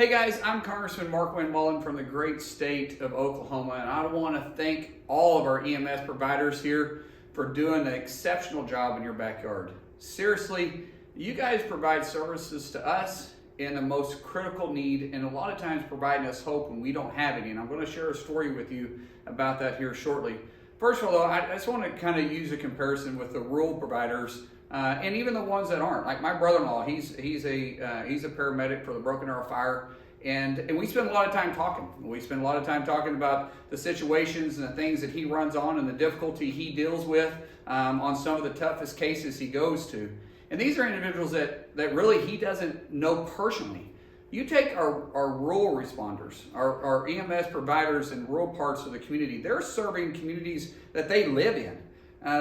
Hey guys, I'm Congressman Markwayne Mullin from the great state of Oklahoma, and I want to thank all of our EMS providers here for doing an exceptional job in your backyard. Seriously, you guys provide services to us in the most critical need, and a lot of times providing us hope when we don't have any. And I'm going to share a story with you about that here shortly. First of all, I just want to kind of use a comparison with the rural providers. And even the ones that aren't, like my brother-in-law, he's a paramedic for the Broken Arrow Fire, and we spend a lot of time talking. We spend a lot of time talking about the situations and the things that he runs on and the difficulty he deals with on some of the toughest cases he goes to. And these are individuals that really he doesn't know personally. You take our rural responders, our EMS providers in rural parts of the community, they're serving communities that they live in.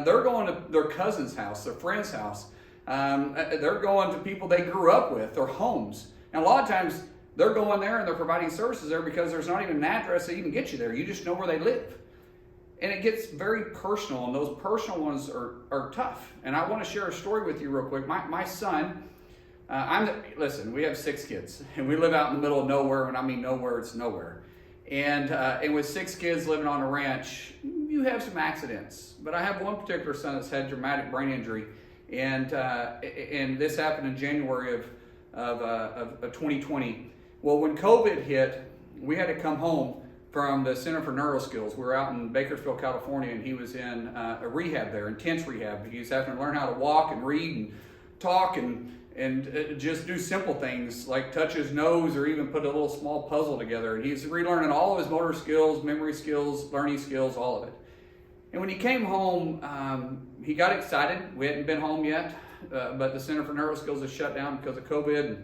They're going to their cousin's house, their friend's house. They're going to people they grew up with, their homes. And a lot of times they're going there and they're providing services there because there's not even an address that even gets you there. You just know where they live. And it gets very personal, and those personal ones are tough. And I want to share a story with you real quick. My son, listen, we have 6 kids, and we live out in the middle of nowhere. When I mean nowhere, it's nowhere. And with 6 kids living on a ranch, you have some accidents. But I have one particular son that's had dramatic brain injury, and this happened in January of 2020. Well, when COVID hit, we had to come home from the Center for Neuroskills. We were out in Bakersfield, California, and he was in a rehab there, intense rehab. He was having to learn how to walk and read and talk and just do simple things like touch his nose or even put a little small puzzle together. And he's relearning all of his motor skills, memory skills, learning skills, all of it. And when he came home, he got excited. We hadn't been home yet, but the Center for Neuroskills is shut down because of COVID. And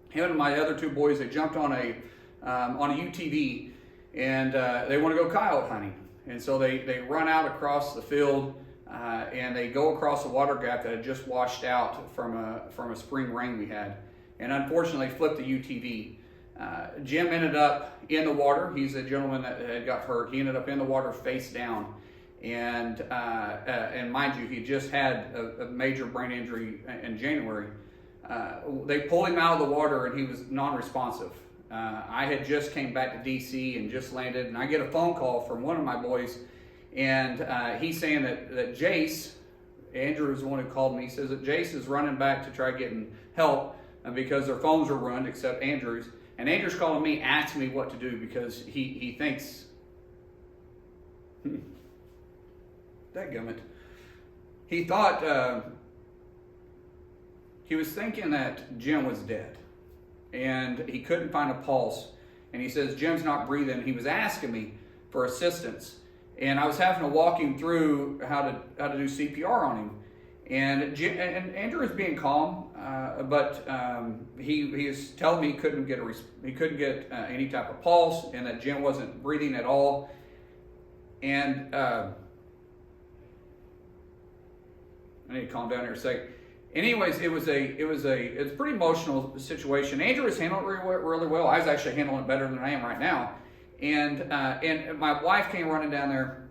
him and my other 2 boys, they jumped on a UTV, and they want to go coyote hunting. And so they run out across the field, and they go across a water gap that had just washed out from a spring rain we had. And unfortunately flipped the UTV. Jim ended up in the water. He's a gentleman that had got hurt. He ended up in the water face down. And mind you, he just had a major brain injury in January. They pulled him out of the water and he was non-responsive. I had just came back to DC and just landed, and I get a phone call from one of my boys, and he's saying that Jace, Andrew is the one who called me, he says that Jace is running back to try getting help because their phones are ruined except Andrew's. And Andrew's calling me, asking me what to do because he thinks, dadgummit. He thought, he was thinking that Jim was dead. And he couldn't find a pulse. And he says, Jim's not breathing. He was asking me for assistance. And I was having to walk him through how to do CPR on him. And Andrew was being calm, but he was telling me he couldn't get any type of pulse, and that Jim wasn't breathing at all. And I need to calm down here a second. Anyways, it's a pretty emotional situation. Andrew was handling it really well. I was actually handling it better than I am right now. And my wife came running down there,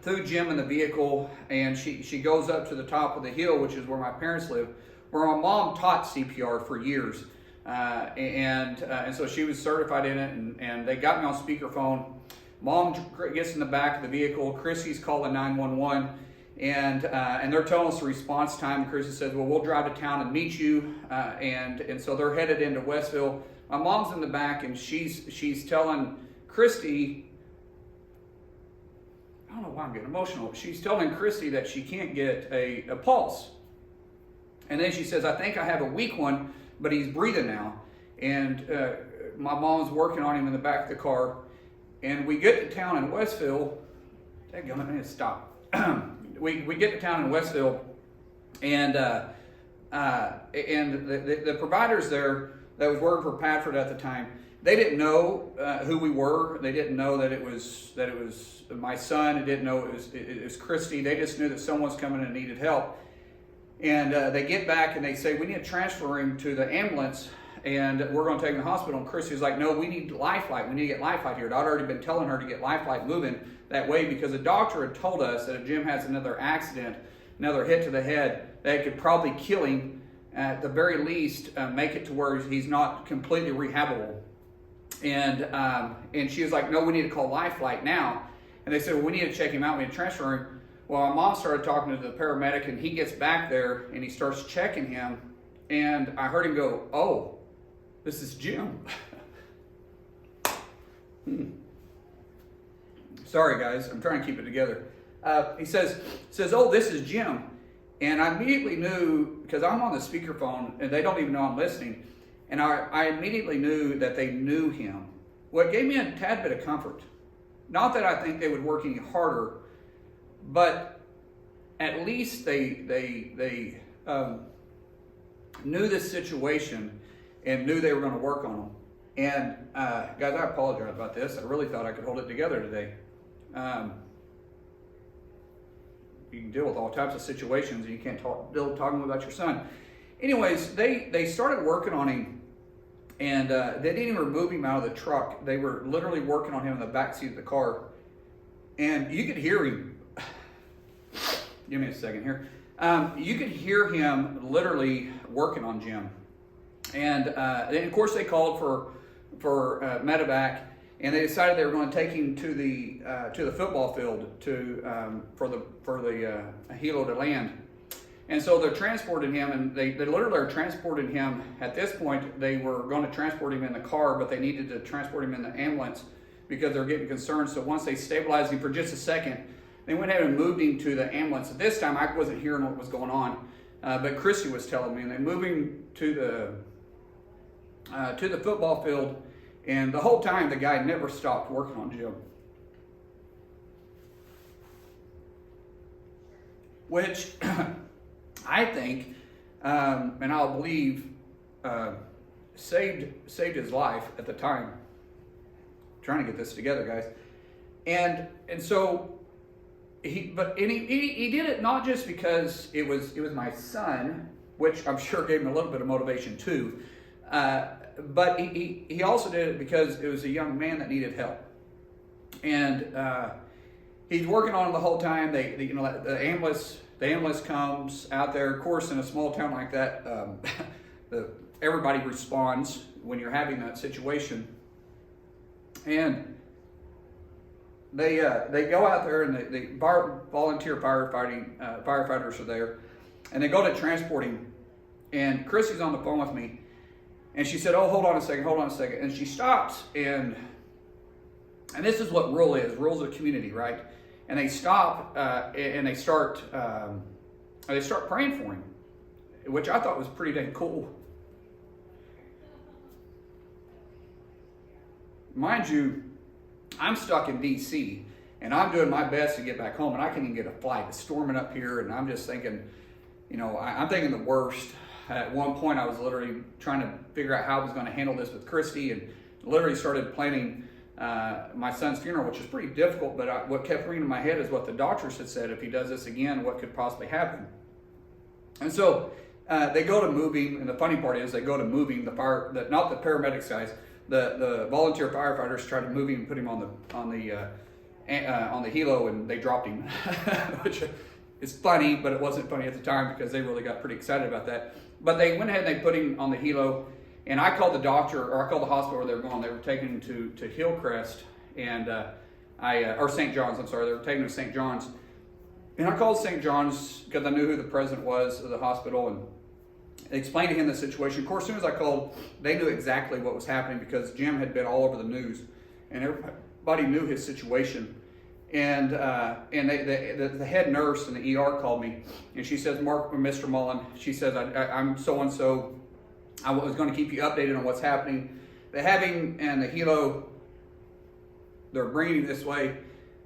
threw Jim in the vehicle, and she goes up to the top of the hill, which is where my parents live, where my mom taught CPR for years. And so she was certified in it, and they got me on speakerphone. Mom gets in the back of the vehicle. Chrissy's calling 911. And they're telling us the response time. Chrissy says, well, we'll drive to town and meet you. And so they're headed into Westville. My mom's in the back, and she's telling Christy, I don't know why I'm getting emotional. She's telling Christy that she can't get a pulse. And then she says, I think I have a weak one, but he's breathing now. And my mom's working on him in the back of the car. And we get to town in Westville. Daggone it, I need to stop. We get to town in Westville, and the providers there that was working for Padford at the time, they didn't know who we were. They didn't know that it was my son. They didn't know it was Christy. They just knew that someone's coming and needed help. And they get back and they say, we need to transfer him to the ambulance, and we're going to take him to the hospital. And Christy's like, no, we need Lifeline. We need to get Lifeline here. I'd already been telling her to get Lifeline moving that way because the doctor had told us that if Jim has another accident, another hit to the head, that could probably kill him, at the very least make it to where he's not completely rehabable. And she was like, no, we need to call Life Flight now. And they said, well, we need to check him out. We need to transfer him. Well, my mom started talking to the paramedic, and he gets back there, and he starts checking him. And I heard him go, oh, this is Jim. Sorry, guys. I'm trying to keep it together. He says, oh, this is Jim. And I immediately knew, because I'm on the speakerphone, and they don't even know I'm listening, and I immediately knew that they knew him. Well, it gave me a tad bit of comfort. Not that I think they would work any harder, but at least they knew this situation and knew they were going to work on them. And guys, I apologize about this. I really thought I could hold it together today. You can deal with all types of situations, and you can't deal talking about your son. Anyways, they started working on him, and they didn't even remove him out of the truck. They were literally working on him in the back seat of the car, and you could hear him. Give me a second here. You could hear him literally working on Jim, and of course they called for medevac, and they decided they were going to take him to the football field for the helo to land. And so they're transporting him, and they literally are transporting him. At this point, they were going to transport him in the car, but they needed to transport him in the ambulance because they're getting concerned. So once they stabilized him for just a second, they went ahead and moved him to the ambulance. This time, I wasn't hearing what was going on, but Christy was telling me, and they moved him to the football field, and the whole time, the guy never stopped working on Jim. Which I think, and I'll believe, saved his life at the time. I'm trying to get this together, guys. And so he did it not just because it was my son, which I'm sure gave him a little bit of motivation too, but he also did it because it was a young man that needed help. And he's working on it the whole time. The ambulance comes out there. Of course, in a small town like that, everybody responds when you're having that situation. And they go out there, and the volunteer firefighters are there, and they go to transport him. And Chrissy's on the phone with me, and she said, "Oh, hold on a second," and she stops, and this is what rural is. Rural's a community, right? And they stop and they start praying for him, which I thought was pretty dang cool. Mind you, I'm stuck in D.C., and I'm doing my best to get back home, and I can't even get a flight. It's storming up here, and I'm just thinking, I'm thinking the worst. At one point, I was literally trying to figure out how I was going to handle this with Christy, and literally started planning my son's funeral, which is pretty difficult, but what kept ringing in my head is what the doctors had said. If he does this again, what could possibly happen? And so they go to move him, and the funny part is they go to move him, not the paramedics guys, the volunteer firefighters tried to move him and put him on the helo, and they dropped him, which is funny, but it wasn't funny at the time because they really got pretty excited about that. But they went ahead and they put him on the helo, and I called the doctor, or I called the hospital where they were going. They were taking him to Hillcrest or St. John's. I'm sorry, they were taking him to St. John's, and I called St. John's because I knew who the president was of the hospital, and explained to him the situation. Of course, as soon as I called, they knew exactly what was happening because Jim had been all over the news, and everybody knew his situation. And the head nurse in the ER called me, and she says, Mr. Mullin, she says, I'm so-and-so. I was going to keep you updated on what's happening. They have him and the helo, they're bringing him this way,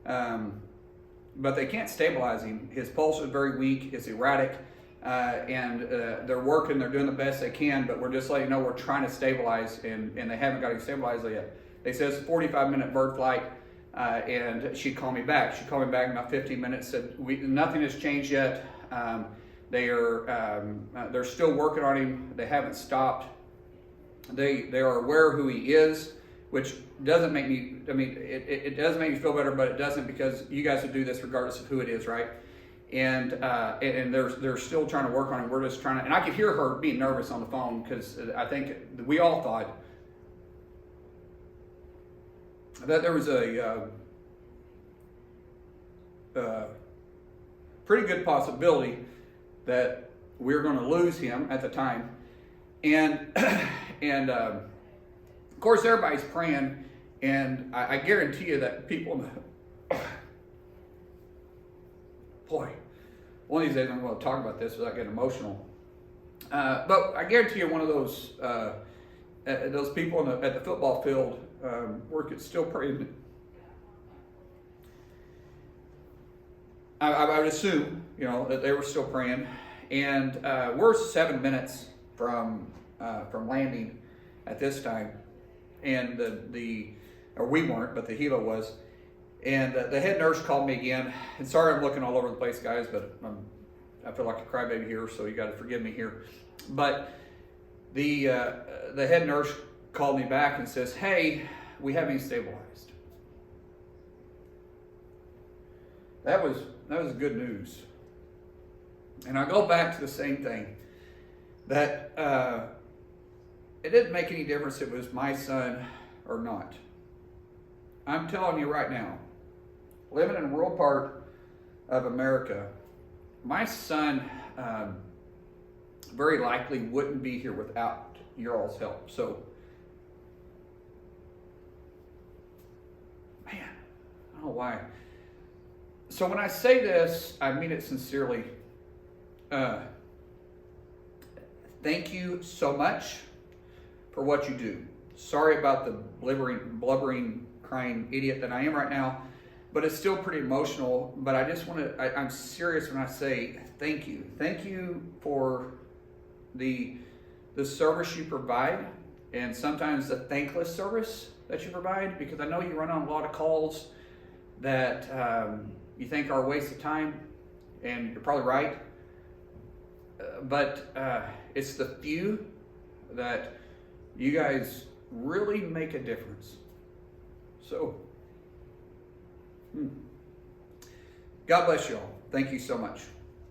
but they can't stabilize him. His pulse is very weak, it's erratic, and they're working, they're doing the best they can, but we're just letting you know we're trying to stabilize, and they haven't got him stabilized yet. They said it's a 45-minute bird flight. And she called me back. She called me back in about 15 minutes. Said nothing has changed yet. They're still working on him. They haven't stopped. They are aware of who he is, which doesn't make me. I mean, it does make me feel better, but it doesn't because you guys would do this regardless of who it is, right? And they're still trying to work on him. We're just trying to. And I could hear her being nervous on the phone because I think we all thought that there was a pretty good possibility that we were going to lose him at the time, and of course everybody's praying, and I guarantee you that people, boy, one of these days I'm going to talk about this without getting emotional. But I guarantee you, one of those people at the football field were still praying. I would assume, that they were still praying, and we're 7 minutes from landing at this time, and or we weren't, but the helo was, and the head nurse called me again. And sorry, I'm looking all over the place, guys, but I feel like a crybaby here, so you got to forgive me here. But the head nurse called me back and says, "Hey, we haven't even stabilized." That was good news. And I go back to the same thing, that it didn't make any difference if it was my son or not. I'm telling you right now, living in a rural part of America, my son very likely wouldn't be here without your all's help. So, man, I don't know why. So when I say this, I mean it sincerely. Thank you so much for what you do. Sorry about the blubbering, crying idiot that I am right now, but it's still pretty emotional. But I just want to, I'm serious when I say thank you. Thank you for the service you provide, and sometimes the thankless service that you provide, because I know you run on a lot of calls that you think are a waste of time, and you're probably right. But it's the few that you guys really make a difference. So, God bless you all. Thank you so much.